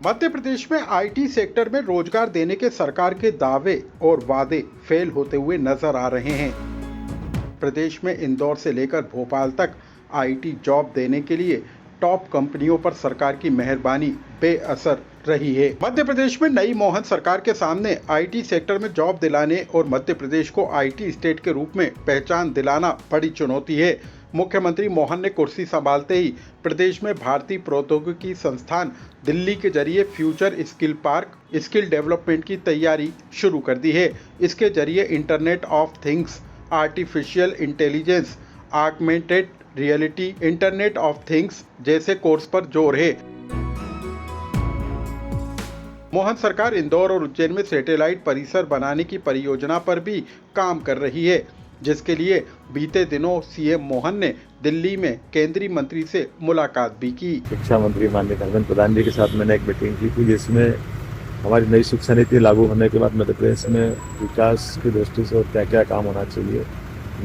मध्य प्रदेश में IT sector में रोजगार देने के सरकार के दावे और वादे फेल होते हुए नजर आ रहे हैं। प्रदेश में इंदौर से लेकर भोपाल तक आईटी जॉब देने के लिए टॉप कंपनियों पर सरकार की मेहरबानी बेअसर रही है। मध्य प्रदेश में नई मोहन सरकार के सामने आईटी सेक्टर में जॉब दिलाने और मध्य प्रदेश को आईटी स्टेट के रूप में पहचान दिलाना बड़ी चुनौती है। मुख्यमंत्री मोहन ने कुर्सी संभालते ही प्रदेश में भारतीय प्रौद्योगिकी संस्थान दिल्ली के जरिए future skill park skill development की तैयारी शुरू कर दी है। इसके जरिए internet of things, artificial intelligence, augmented reality, internet of things जैसे कोर्स पर जोर है। मोहन सरकार इंदौर और उज्जैन में सैटेलाइट परिसर बनाने की परियोजना पर भी काम कर रही है, जिसके लिए बीते दिनों सीएम मोहन ने दिल्ली में केंद्रीय मंत्री से मुलाकात भी की। शिक्षा मंत्री माननीय धर्मेंद्र प्रधान जी के साथ मैंने एक मीटिंग की थी, जिसमें हमारी नई शिक्षा नीति लागू होने के बाद मध्य प्रदेश में विकास की दृष्टि से और क्या क्या काम होना चाहिए,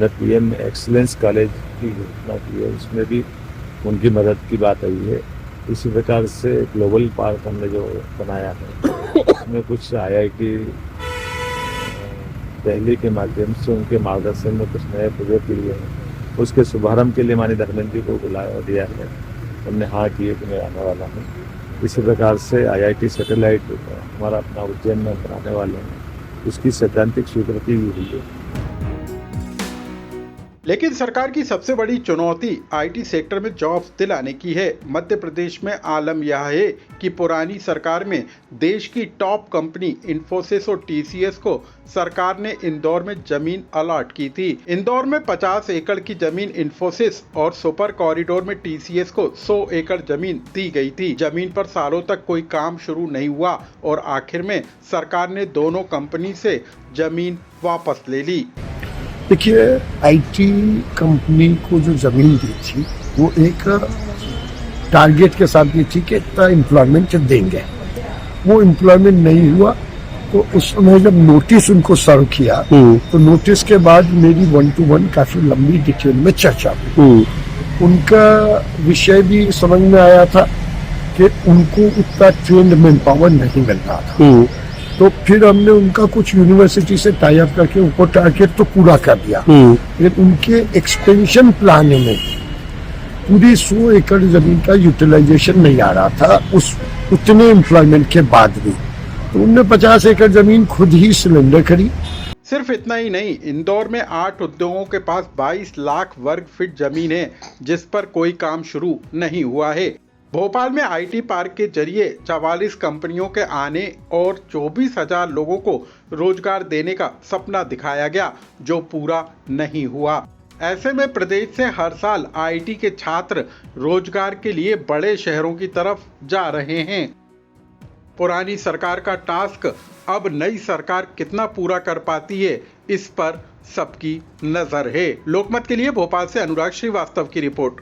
पीएम एक्सीलेंस कॉलेज की घोषणा की है, उसमें भी उनकी मदद की बात आई है। इसी प्रकार से ग्लोबल पार्क हमने जो बनाया है, उसमें कुछ IIT दिल्ली के माध्यम से उनके मार्गदर्शन में कुछ नए प्रोजेक्ट लिए हैं। उसके शुभारंभ के लिए माननीय धर्मेंद्र जी को बुलाया दिया है, हमने हाँ किए कि मैं आने वाला हूँ। इसी प्रकार से IIT सैटेलाइट हमारा अपना उज्जैन में बनाने वाले हैं, उसकी सैद्धांतिक स्वीकृति भी हुई है। लेकिन सरकार की सबसे बड़ी चुनौती आईटी सेक्टर में जॉब्स दिलाने की है। मध्य प्रदेश में आलम यह है कि पुरानी सरकार में देश की टॉप कंपनी इन्फोसिस और TCS को सरकार ने इंदौर में जमीन अलॉट की थी। इंदौर में 50 एकड़ की जमीन इन्फोसिस और सुपर कॉरिडोर में TCS को 100 एकड़ जमीन दी गई थी। जमीन पर सालों तक कोई काम शुरू नहीं हुआ और आखिर में सरकार ने दोनों कंपनी से जमीन वापस ले ली। देखिए, आईटी कंपनी को जो जमीन दी थी वो एक टारगेट के साथ दी थी कि इतना एम्प्लॉयमेंट देंगे। वो एम्प्लॉयमेंट नहीं हुआ, तो उस समय जब नोटिस उनको सर्व किया तो नोटिस के बाद मेरी 1-to-1 काफी लंबी डिटेल में चर्चा हुई। उनका विषय भी समझ में आया था कि उनको उतना ट्रेंड मैन पावर नहीं मिल रहा था। तो फिर हमने उनका कुछ यूनिवर्सिटी से टाई अप करके ऊपर टारगेट तो पूरा कर दिया, लेकिन उनके एक्सपेंशन प्लान में पूरी 100 एकड़ जमीन का यूटिलाइजेशन नहीं आ रहा था उतने एम्प्लॉयमेंट के बाद भी। तो उनने 50 एकड़ जमीन खुद ही सिलेंडर करी। सिर्फ इतना ही नहीं, इंदौर में 8 उद्योगों के पास 22 लाख वर्ग फीट जमीन है, जिस पर कोई काम शुरू नहीं हुआ है। भोपाल में आईटी पार्क के जरिए 44 कंपनियों के आने और 24,000 लोगों को रोजगार देने का सपना दिखाया गया, जो पूरा नहीं हुआ। ऐसे में प्रदेश से हर साल आईटी के छात्र रोजगार के लिए बड़े शहरों की तरफ जा रहे हैं। पुरानी सरकार का टास्क अब नई सरकार कितना पूरा कर पाती है, इस पर सबकी नजर है। लोकमत के लिए भोपाल से अनुराग श्रीवास्तव की रिपोर्ट।